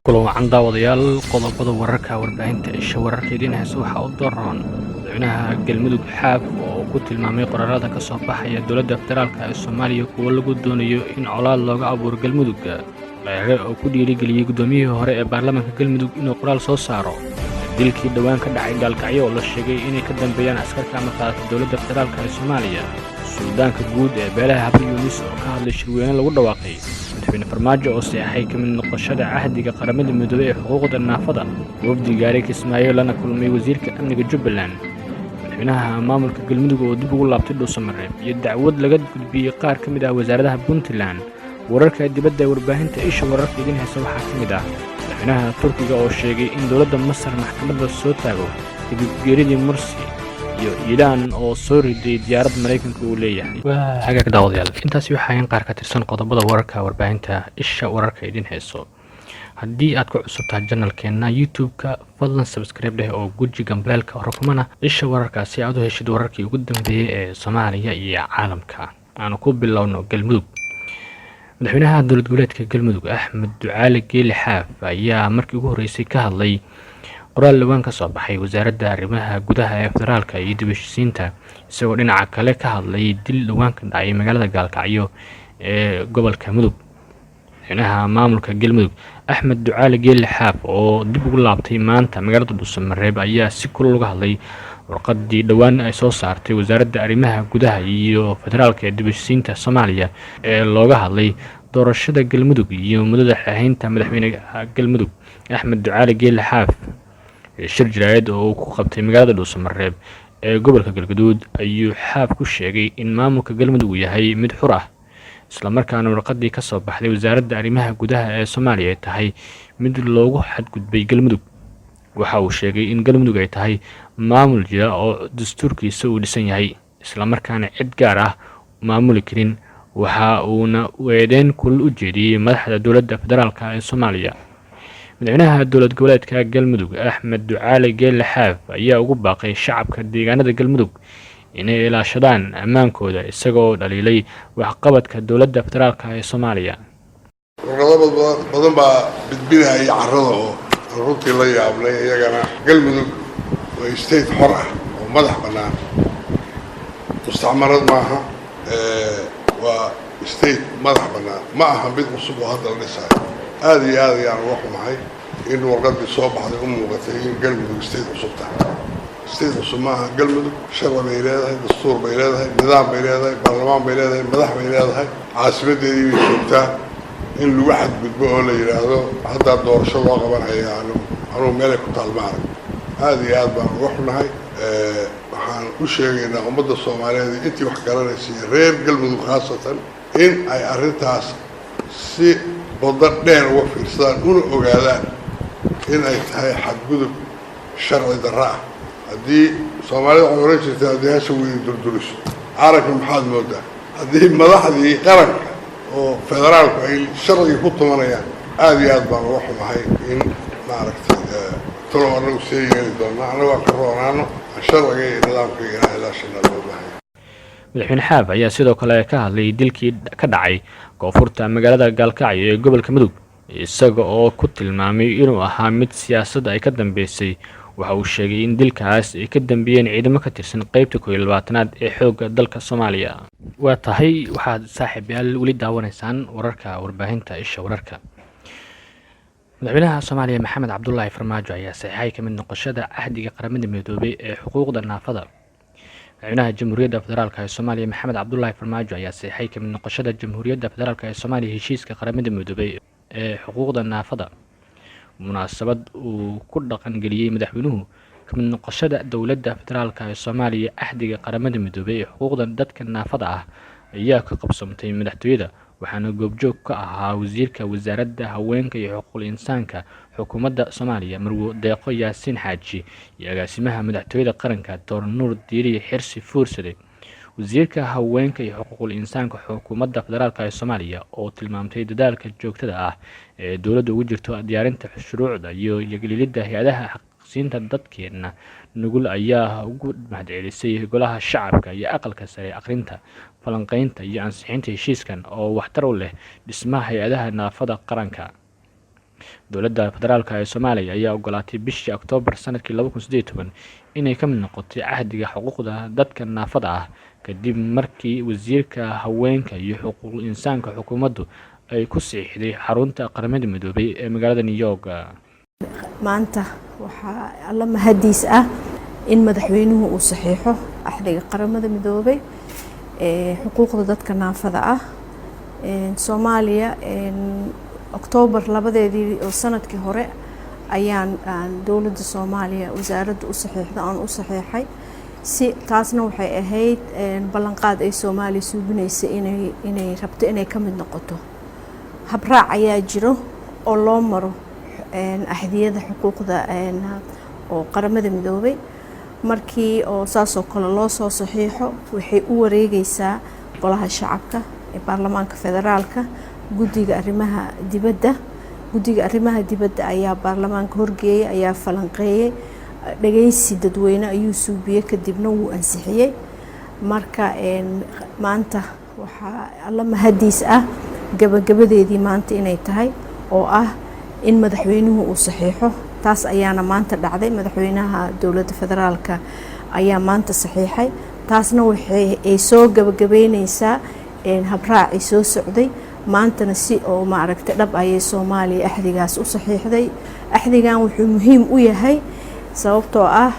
kulan wacan daawadayaal qodobada wararka warbaahinta isha wararka idiin haysa waxaa u dooran madaxweynaha galmudug xaaf oo ku tilmaamay qoraalada ka soo baxaya dowladda federaalk ee soomaaliya kuwo lagu doonayo in colaad looga abuuro galmudug layaga oo ku dhiirigeliyey guddoomiyihii hore ee baarlamaanka galmudug inuu qoraal soo saaro dilkii dhowaan ka dhacay gaalkacyo oo la sheegay inay ka dambeeyaan askarka ama qaadata dowladda federaalk ee soomaaliya suldaanka guud ee beelaha habri yunis oo ka hadlay shirweyne lagu dhawaaqay madaxweyne farmaajo oo seexay ka mid noqoshada cahdiga qaramada midoobey ee xuquuqda naafada wafdi gaaray kismaayo lana kulmay wasiirka amniga jubbaland madaxweynaha maamulka galmudug oo dib ugu laabtay dhuusamareeb iyo dacwad laga gudbiyey qaar ka mid ah wasaaradaha puntland wararka dibadda ee warbaahinta isha wararka idiin haysa waxaa ka mid ah madaxweynaha turkiga oo sheegay in dowladda masar maxkamadda soo taago kadib geeridii mursi iyo iiraan oo soo riday diyaarad maraykanka uu leeyahay hagaag daawadayaal intaasi waxaa in qaar ka tirsan qodobada wararka warbaahinta isha wararka idiin hayso haddii aad ku cusubtahay janalkeenna youtube-ka fadlan subscribe dheh oo guji gambaleelka rukumana isha wararkaasi aad u heshid wararkii ugu dambeeyey ee soomaaliya iyo caalamka aanu ku bilowno galmudug madaxweynaha dowlad goboleedka galmudug axmed ducaale geeli xaaf ayaa markii ugu horreysay ka hadlay qoraal dhowaan ka soo baxay wasaaradda arrimaha gudaha ee federaalka iyo dib u heshiisiinta isagoo dhinaca kale ka hadlay dil dhowaan ka dhacay magaalada gaalkacyo ee gobolka mudug madaxweynaha maamulka galmudug axmed ducaale geeli xaaf oo dib ugu laabtay maanta magaalada dhuusamareeb ayaa si kulul uga hadlay warqadii dhowaan ay soo saartay wasaaradda arrimaha gudaha iyo federaalka ee dib u heshiisiinta soomaaliya ee looga hadlay doorashada galmudug iyo muddada xahaynta madaxweynaha galmudug axmed ducaale geeli xaaf shir jaraa'id oo uu ku qabtay magaalada dhuusamareeb ee gobolka galgaduud ayuu xaaf ku sheegay in maamulka galmudug uu yahay mid xur ah islamarkaana warqadii ka soo baxday wasaaradda arrimaha gudaha ee soomaaliya ay tahay mid loogu xadgudbay galmudug waxa uu sheegay in galmudug ay tahay maamul jira oo dastuurkiisa uu dhisan yahay islamarkaana cid gaar ah maamuli karin waxa uuna eedeyn kulal u jeediyey madaxda dowladda federaalk ee soomaaliya madaxweynaha dowlad goboleedka galmudug axmed ducaale geelle xaaf ayaa ugu baaqay shacabka deegaanada galmudug inay ilaashadaan ammaankooda isagoo dhaliilay waxqabadka dowladda federaalk ee soomaaliya warqado badan baa bidbidahaya carrada oo runtii la yaabnay iyagana galmudug waa state xor ah oo madax bannaan mustacmarad maaha waa state madax bannaan ma aha mid cusub oo hadda la dhisayo aada iyo aad ayaan uga xumahay in warqadii soo baxday u muuqatay in galmudug state cusub tahay state cusub maaha galmudug sharci bay leedahay dastuur bay leedahay nidaam bay leedahay baarlamaan bay leedahay madax bay leedahay caasimadeedii bay joogtaa in lagu xadgudbo oo la yidhaahdo haddaa doorasho loo qabanaya anugu meelay ku taal ma arag aada iyo aad baan uga xunahay waxaan u sheegaynaa ummadda soomaaliyeed intii wax garanaysay reer galmudug khaasatan in ay arrintaas si badda dheer uga fiirsadaan una ogaadaan in ay tahay xadgudub sharci darra ah haddii soomaalida waxay oran jirtay haddii hasha weyni durduriso carabka maxaad moodaa haddii madaxdii qaranka oo federaalku ay sharcigii ku tumanayaan aada iyo aad baan uga xumahay in maaragtay talo annagu see yeeli doonnaa annagu aan ka roonaano sharciga iyo nidaamka inaa ilaashana loo baahaya madaxweyne xaaf ayaa sidoo kale ka hadlay dilkii ka dhacay koonfurta magaalada gaalkacyo ee gobolka mudug isaga oo ku tilmaamay inuu ahaa mid siyaasadda ay ka dambeysay waxa uu sheegay in dilkaas ay ka dambeeyeen ciidamo ka tirsan qaybta 12aad ee xoogga dalka soomaaliya waa tahay waxaad saaxiibayaal weli daawanaysaan wararka warbaahinta isha wararka madaxweynaha soomaaliya maxamed cabdulaahi farmaajo ayaa saxeexay ka mid noqoshada cahdiga qaramada midoobey ee xuquuqda naafada madaxweynaha jamhuuriyadda federaalk ee soomaaliya maxamed cabdulaahi farmaajo ayaa saxeexay ka mid noqoshada jamhuuriyadda federaalk ee soomaaliya heshiiska qaramada midoobey ee xuquuqda naafada munaasabad uu ku dhaqangeliyey madaxweynuhu ka mid noqoshada dowladda federaalk ee soomaaliya cahdiga qaramada midoobey ee xuquuqda dadka naafada ah ayaa ka qabsamtay madaxtooyada waxaana goobjoog ka ahaa wasiirka wasaaradda haweenka iyo xuquuqul insaanka xukuumadda soomaaliya marwo deeqo yaasiin xaaji iyo agaasimaha madaxtooyada qaranka door nuur diiriye xirsi fuursade wasiirka haweenka iyo xuquuqul insaanka xukuumadda federaalk ee soomaaliya oo tilmaamtay dadaalka joogtada ah ee dowladda ugu jirto diyaarinta shuruucda iyo yagililidda hay-adaha xaqsiinta dadkeena nugul ayaa ugu mahadcelisay golaha shacabka iyo aqalka sare aqrinta falanqaynta iyo ansixinta heshiiskan oo waxtar u leh dhismaha hay-adaha naafada qaranka dowladda federaalka ee Soomaaliya ayaa ogolaatay bishii Oktoobar sanadkii 2018 inay ka mid noqotay cahdiga xuquuqda dadka naafada ah kadib markii wasiirka haweenka iyo xuquuqul insaanka xukuumaddu ay ku siixday xarunta qaramada midoobay ee magaalada New York. maanta waxaa alla mahadiis ah in madaxweynuhu uu saxiixo axdiga qaramada midoobay ee xuquuqda dadka naafada ah Soomaaliya Oktoobar 2 oo sanadkii hore ayaan dowladda Soomaaliya wasaaradda u saxiixay si taasna waxay ahayd ballanqaad ay Soomaaliya suubinaysay inay rabto inay ka mid noqoto habraac ayaa jiro oo loo maro axdiyada xuquuqda oo qaramada midoobay markii oo saas oo kale loo soo saxiixo waxay u wareegaysaa golaha shacabka ee baarlamaanka federaalka guddiga arrimaha dibadda ayaa baarlamaanka horgeeyay ayaa falanqeeyay dhageysi dadweyne ayuu suubiyay kadibna wuu ansixiyay marka maanta waxaa alla mahadiis ah gabagabadeedii maanta inay tahay oo ah in madaxweynuhu uu saxiixo taas ayaana maanta dhacday madaxweynaha dowladda federaalka ayaa maanta saxiixay taasna waxay soo gabagabeynaysaa habraaci soo socday maantana si oo maaragtay dhab ayay Soomaaliya axdigaas u saxiixday axdigan wuxuu muhiim u yahay sababtoo ah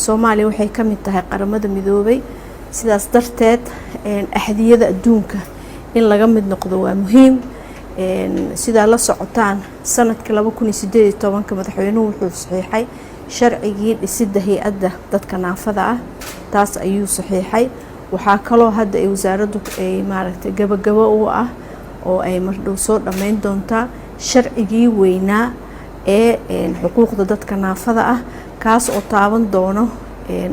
Soomaaliya waxay ka mid tahay qaramada midoobay sidaas darteed axdiyada adduunka in laga mid noqdo waa muhiim sida la socotaan sanadkii 2018 madaxweynuhu wuxuu saxiixay sharcigii dhisidda hay'adda dadka naafada ah taas ayuu saxiixay waxaa kaloo hadda ay wasaaraddu ay maaragtay gabagabo u ah oo ay mardhow soo dhameyn doontaa sharcigii weynaa ee xuquuqda dadka naafada ah kaas oo taaban doono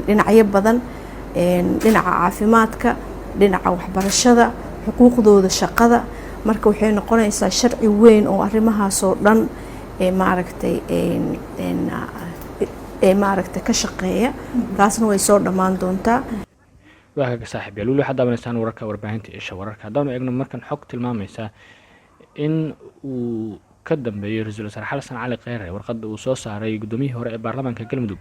dhinacyo badan dhinaca caafimaadka dhinaca waxbarashada xuquuqdooda shaqada marka waxay noqonaysaa sharci weyn oo arrimahaas oo dhan maaragtay ka shaqeeya taasna way soo dhamaan doontaa waaga saaxiib yaal waxaad daawaneysaan wararka warbaahinta isha wararka hadaan eegno markan xog tilmaamaysa in uu ka dambeeyay Ra'iisul Wasaare Xasan Cali Kheyre warqad uu soo saaray gudoomiyihii hore ee baarlamaanka Galmudug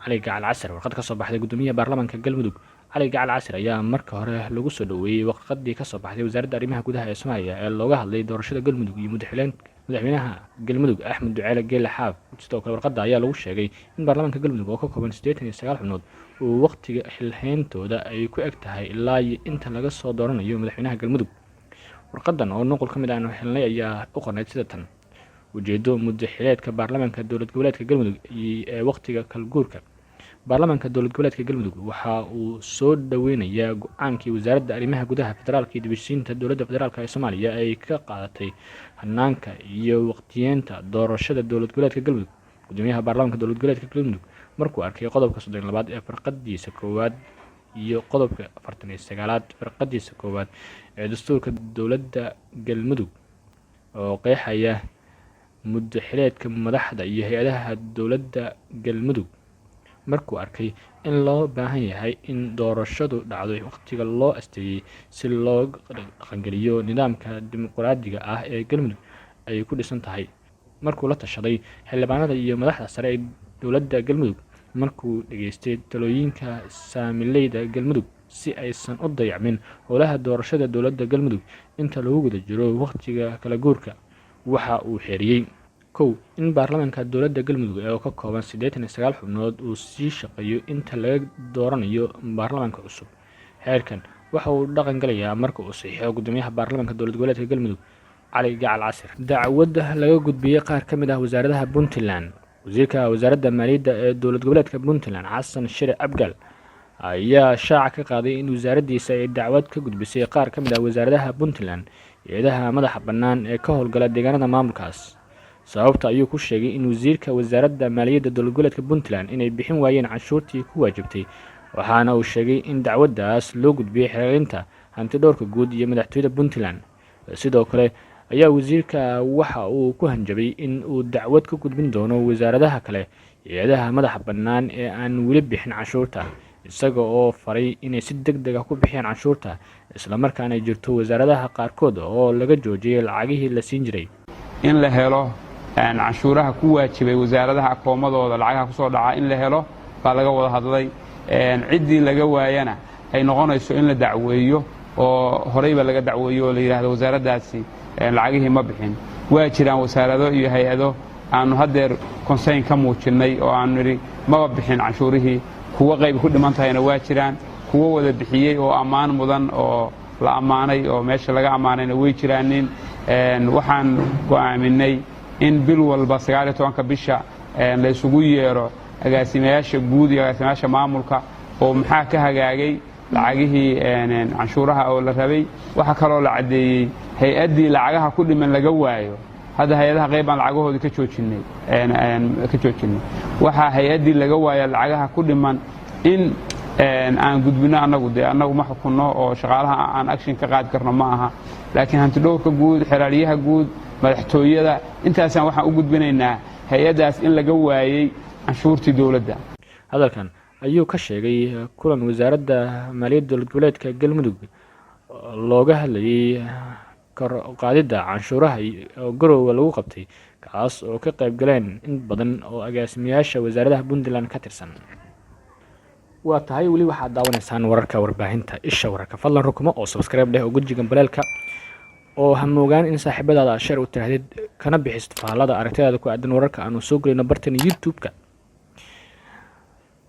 Cali Gacal Casir warqad ka soo baxday gudoomiyaha baarlamaanka Galmudug Cali Gacal Casir ayaa marka hore lagu soo dhaweeyay warqadii ka soo baxday wasaaradda arrimaha gudaha ee Soomaaliya ee looga hadlay doorashada Galmudug iyo madaxweynaha Galmudug Axmed Ducaale Geele Xaaf sidoo kale warqadda ayaa lagu sheegay in baarlamaanka Galmudug oo ka kooban 89 xubnood uu waqtiga xilhayntooda ay ku eg tahay ilaa inta laga soo dooranayo madaxweynaha Galmudug warqadan oo nuqul ka mid ah helnay ayaa u qorneyd sida tan ujeedo muddo xileedka baarlamaanka dowlad goboleedka Galmudug ee waqtiga kalguurka baarlamaanka dowlad goboleedka Galmudug waxa uu soo dhaweynayaa go'aankii wasaaradda arrimaha gudaha federaalka iyo dibashiinta dowladda federaalka ee Soomaaliya ay ka qaadatay hanaanka iyo waqtiyeenta doorashada dowlad goboleedka Galmudug gudoomiyaha baarlamaanka dowlad goboleedka Galmudug markuu arkay qodobka 32 ee farqadiisa koowaad iyo qodobka 49aad farqadiisa koowaad ee dastuurka dowladda Galmudug oo qeexaya muddo xileedka madaxda iyo hay'adaha dowladda Galmudug markuu arkay in loo baahan yahay in doorashadu dhacdo waqtiga loo asteeyay si loo qangeliyo nidaamka dimuqraadiga ah ee Galmudug ay ku dhisan tahay markuu la tashaday xildhibaanada iyo madaxda sare ee dowladda Galmudug markuu dhageystay talooyinka saamileyda Galmudug si aysan u dayacmin howlaha doorashada dowladda Galmudug inta lagu guda jiro waqtiga kala guurka waxa uu xeeriyay in baarlamaanka dowladda Galmudug ee ka kooban 89 xubnood uu sii shaqeeyo inta laga dooranayo baarlamaanka cusub heerkan waxa uu dhaqan galayaa marka uu saxiixo gudoomiyaha baarlamaanka dowlad goboleedka Galmudug Cali Gacal Casir dacwada laga gudbiyay qaar ka mid ah wasaaradaha Puntland wasiirka wasaaradda maaliyadda ee dowlad goboleedka Puntland Xasan Shire Abgal ayaa shaaca ka qaaday in wasaaraddiisa ay dacwad ka gudbisay qaar ka mid ah wasaaradaha Puntland iyadaha madaxa bannaan ee ka howlgala deegaanada maamulkaas sababta ayuu ku sheegay in wasiirka wasaaradda maaliyadda dowlad goboleedka Puntland inay bixin waayeen canshuurtii ku waajibtay waxaana uu sheegay in dacwadaas loo gudbiyay xiriirinta hanti dhowrka guud iyo madaxtooyada Puntland sidoo kale ayaa wasiirka waxa uu ku hanjabay in uu dacwad ka gudbin doono wasaaradaha kale iyadaha madaxa bannaan ee aan weli bixin canshuurta isaga oo faray inay si degdeg ah ku bixiyaan canshuurta isla markaana ay jirto wasaaradaha qaarkood oo laga joojiyay lacagihii la siin jiray in la helo canshuuraha ku waajibay wasaaradaha akoomadooda lacagaha ku soo dhaca in la helo baa laga wada hadlay ciddii laga waayana ay noqonayso in la dacweeyo oo horeyba laga dacweeyo oo la yidhaahdo wasaaraddaasi lacagihii ma bixin waa jiraan wasaarado iyo hay-ado aanu haddeer konseyn ka muujinnay oo aanu nidhi maba bixin canshuurihii kuwa qayb ku dhiman tahayna waa jiraan kuwo wada bixiyey oo ammaan mudan oo la ammaanay oo meesha laga ammaanayna way jiraanin waxaan go'aaminay in bil walba 19 bisha la isugu yeero agaasimayaasha guud iyo agaasimayaasha maamulka oo maxaa ka hagaagay lacagihii canshuuraha oo la rabay waxa kaloo la cadeeyay hay-addii lacagaha ku dhiman laga waayo hadda hay-adaha qayb aan lacagahoodii ka joojinay waxa hay-addii laga waayo lacagaha ku dhiman in aan gudbino annagu ma xukunno oo shaqaalaha aan action ka qaadi karno ma aha laakiin hantidhowrka guud xeraaliyaha guud madaxtooyada intaasaan waxaan u gudbinaynaa hay-addaas in laga waayey canshuurtii dowladda hadalkan ayuu ka sheegay kulan wasaaradda maaliyadda dowlad goboleedka galmudug looga hadlayay kor u qaadidda canshuuraha oo garowga lagu qabtay kaas oo ka qayb galeen in badan oo agaasimayaasha wasaaradaha puntland ka tirsan waa tahay weli waxaad daawanaysaan wararka warbaahinta isha wararka fadlan rukumo oo subscribe dheh oo guddiga baleelka oo hamoogaan in saaxiibadaada share u tirahdid kana bixisto faallada aragtidaada ku aadan wararka aanu soo gelino bartan youtube-ka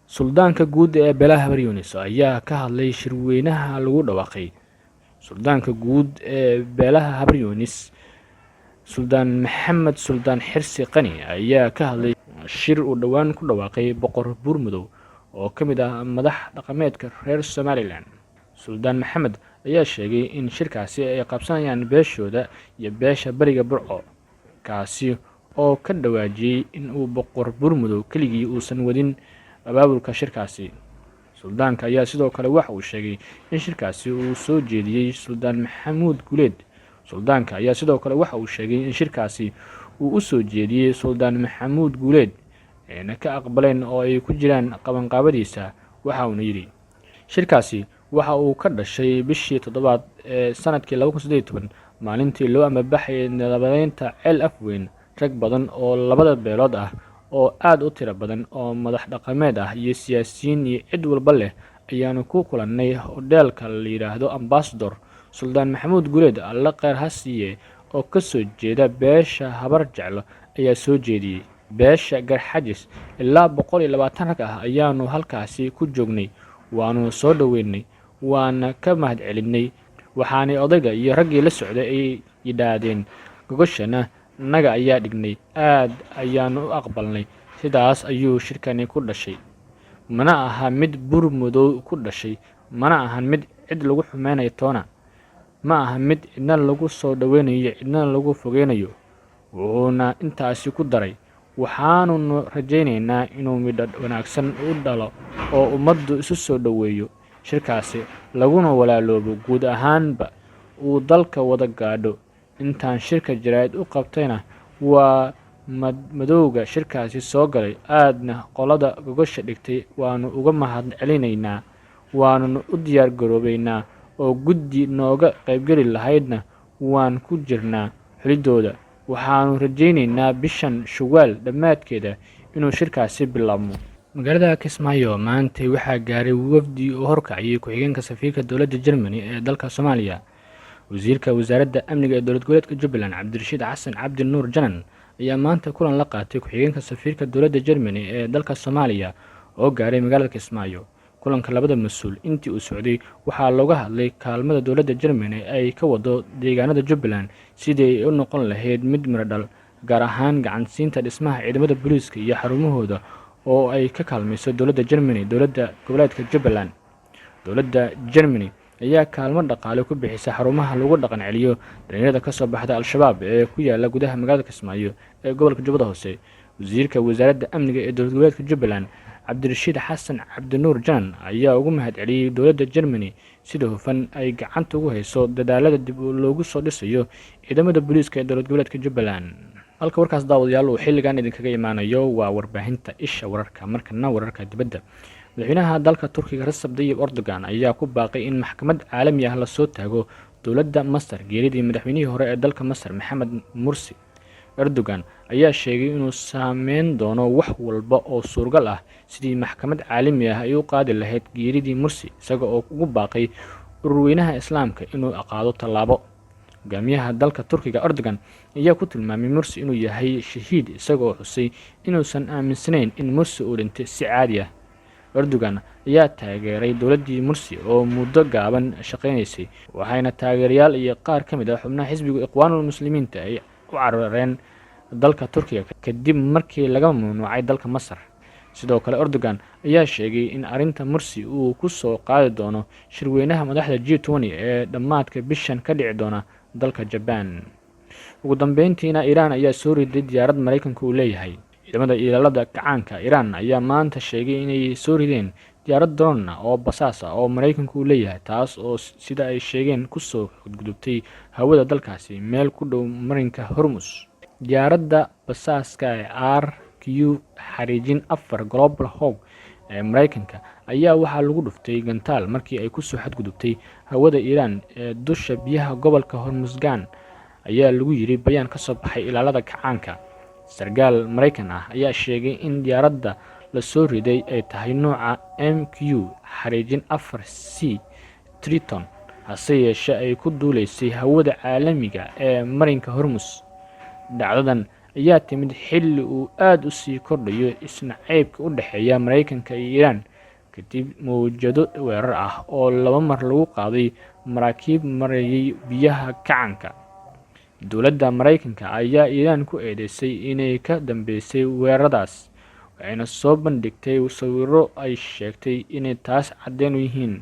suldaanka guud ee beelaha habar yunis ayaa ka hadlay shirweynaha lagu dhawaaqay suldaanka guud ee beelaha habar yunis suldaan maxamed suldaan xirsi qani ayaa ka hadlay shir uu dhowaan ku dhawaaqay boqor buurmadow oo ka mid ah madax dhaqameedka reer somalilan suldaan maxamed ayaa sheegay in shirkaasi ay qabsanayaan beeshooda iyo beesha bariga burco kaasi oo ka dhawaajiyey in uu boqor buurmadow keligii uusan wadin abaabulka shirkaasi suldaanka ayaa sidoo kale waxa uu sheegay in shirkaasi uu soo jeediyey suldaan maxamuud guleed suldaanka ayaa sidoo kale waxa uu sheegay in shirkaasi uu u soo jeediyey suldaan maxamuud guleed ayna ka aqbaleen oo ay ku jiraan qabanqaabadiisa waxa uuna yidhi shirkaasi waxa uu ka dhashay bishii 7 ee sanadkii 2018 maalintii loo amabaxayay nabadaynta ceel afweyn rag badan oo labada beelood ah oo aad u tiro badan oo madax dhaqameed ah iyo siyaasiyiin iyo cid walba leh ayaanu ku kulannay hodheelka la yidhaahdo ambassador suldaan maxamuud guleed alle kheyr ha siiye oo ka soo jeeda beesha habar jeclo ayaa soo jeediyey beesha garxajis ilaa 120 rag ah ayaanu halkaasi ku joognay waanu soo dhoweynay waana ka mahad celinay waxaanay odayga iyo raggii la socday ay yidhaahdeen gogoshana naga ayaa dhignay aad ayaanu u aqbalnay sidaas ayuu shirkani ku dhashay mana aha mid buurmadow ku dhashay mana ahan mid cid lagu xumeynayo toona ma aha mid cidna lagu soo dhoweynayo cidna lagu fogeynayo wuxuuna intaasi ku daray waxaanu rajaynaynaa inuu midho wanaagsan u dhalo oo ummaddu isu soo dhoweeyo shirkaasi laguna walaaloobo guud ahaanba uu dalka wada gaadho intaan shirka jaraa'id u qabtayna waa madowga shirkaasi soo galay aadna qolada gogosha dhigtay waanu uga mahad celinaynaa waanuna u diyaar garoobaynaa oo guddi nooga qaybgeli lahaydna waan ku jirnaa xulidooda waxaanu rajaynaynaa bishan shawaal dhammaadkeeda inuu shirkaasi bilaabmo magaalada kismaayo maantay waxaa gaaray wafdi oo horkaciyay ku-xigeenka safiirka dowladda Germany ee dalka Soomaaliya wasiirka wasaaradda amniga ee dowlad goboleedka Jubbaland Cabdirashiid Xasan Cabdi Nuur Janan ayaa maanta kulan la qaatay ku-xigeenka safiirka dowladda Germany ee dalka Soomaaliya oo gaaray magaalada Kismaayo kulanka labada mas'uul intii uu socday waxaa looga hadlay kaalmada dowladda Germany ay ka wado deegaanada Jubbaland sidii ay u noqon lahayd mid miradhal gaar ahaan gacansiinta dhismaha ciidamada booliiska iyo xarumahooda oo ay ka kaalmayso dowladda Germany dowladda goboleedka Jubbaland dowladda Germany ayaa kaalmo dhaqaale ku bixisay xarumaha lagu dhaqan celiyo dhalinyarada ka soo baxda al-shabaab ee ku yaala gudaha magaalada Kismaayo ee gobolka Jubbada Hoose wasiirka wasaaradda amniga ee dowlad goboleedka Jubbaland Cabdirashiid Xasan Cabdi Nuur Janan ayaa ugu mahad celiyay dowladda Germany sida hufan ay gacanta ugu hayso dadaalada dib loogu soo dhisayo ciidamada booliiska ee dowlad goboleedka Jubbaland halka warkaas daawadayaal uu xilligan idinkaga imaanayo waa warbaahinta isha wararka markana wararka dibadda madaxweynaha dalka Turkiga Recep Tayyip Erdogan ayaa ku baaqay in maxkamad caalami ah la soo taago dowladda Masar geeridii madaxweynihii hore ee dalka Masar Maxamed Mursi Erdogan ayaa sheegay inuu saameyn doono wax walba oo suurgal ah sidii maxkamad caalami ah ay u qaadi lahayd geeridii Mursi, isaga oo ugu baaqay ururweynaha Islaamka inuu qaado tallaabo. hogaamiyaha dalka Turkiga Erdogan ayaa ku tilmaamay Mursi inuu yahay shahiid, isaga oo xusay inuusan aaminsanayn in Mursi uu dhintay si caadi ah. Erdogan ayaa taageeray dowladdii Mursi oo muddo gaaban shaqeynaysay, waxayna taageerayaal iyo qaar ka mid ah xubnaha xisbiga Ikhwaanul Muslimiinta ay u carareen dalka Turkiga kadib markii laga mamnuucay dalka Masar. sidoo kale Erdogan ayaa sheegay in arinta Mursi uu ku soo qaadi doono shirweynaha madaxda G20 ee dhamaadka bishan ka dhici doona dalka Japan. ugu dambeyntiina Iran ayaa soo riday diyaarad Mareykanka uu leeyahay. ciidamada ilaalada kacaanka Iran ayaa maanta sheegay inay soo rideen diyaarad drone oo basaas ah oo Mareykanka uu leeyahay, taas oo sida ay sheegeen ku soo gudubtay hawada dalkaasi meel ku dhow marinka Hormuz. diyaaradda basaaska RQ xariijin 4 Global Hawk ee Mareykanka ayaa waxaa lagu dhuftay gantaal markii ay ku soo xadgudubtay hawada Iran ee dusha biyaha gobolka Hormuzgan, ayaa lagu yiri bayaan ka soo baxay ilaalada kacaanka. sargaal Mareykan ah ayaa sheegay in diyaaradda la soo riday ay tahay nooca MQ xariijin 4C Triton, hase yeeshee ay ku duuleysay hawada caalamiga ee marinka Hormuz. dhacdadan ayaa timid xilli uu aad u sii kordhayo isnaceybka u dhexeeya Mareykanka iyo Iran kadib mowjado weerar ah oo 2 mar lagu qaaday maraakiib marayay biyaha kacaanka. dowladda Mareykanka ayaa Iran ku eedeysay inay ka dambeysay weeraradaas, waxayna soo bandhigtay sawirro ay sheegtay inay taas caddeyn u yihiin.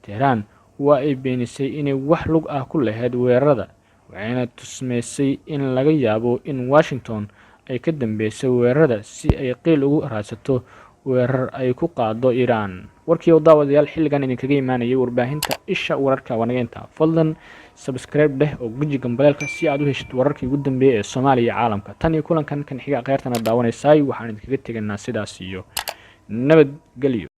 Tehran waa ay beenisay inay wax lug ah ku lahayd weerarada, waxayna tusmeysay in laga yaabo in Washington ay ka dambeysay weerarada si ay qiil ugu raadsato weerar ay ku qaado Iran. warkii oo daawadayaal xilligan idinkaga imaanayay warbaahinta Isha Wararka wanaagta. fadlan subscribe dheh oo guji gambaleelka si aad u heshid wararkii ugu dambeeyay ee Soomaaliya iyo caalamka. tan iyo kulankan kan xiga qayrtana daawanaysay waxaan idinkaga tegaynaa sidaas iyo nabadgelyo.